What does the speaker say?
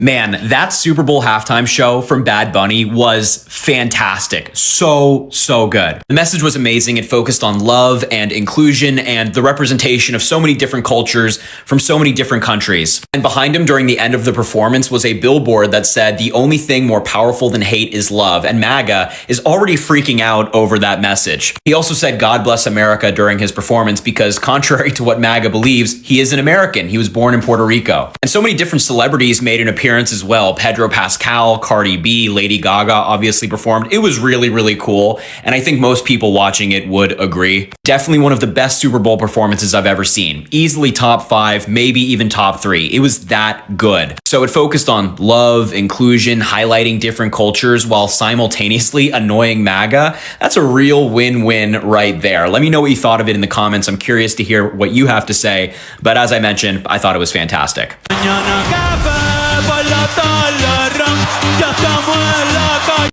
Man, that Super Bowl halftime show from Bad Bunny was fantastic. So good. The message was amazing. It focused on love and inclusion and the representation of so many different cultures from so many different countries. And behind him during the end of the performance was a billboard that said, "The only thing more powerful than hate is love." And MAGA is already freaking out over that message. He also said, "God bless America" during his performance because contrary to what MAGA believes, he is an American. He was born in Puerto Rico. And so many different celebrities made an appearance as well. Pedro Pascal, Cardi B, Lady Gaga obviously performed. It was really cool. And I think most people watching it would agree. Definitely one of the best Super Bowl performances I've ever seen. Easily top 5, maybe even top 3. It was that good. So it focused on love, inclusion, highlighting different cultures while simultaneously annoying MAGA. That's a real win-win right there. Let me know what you thought of it in the comments. I'm curious to hear what you have to say. But as I mentioned, I thought it was fantastic. Por la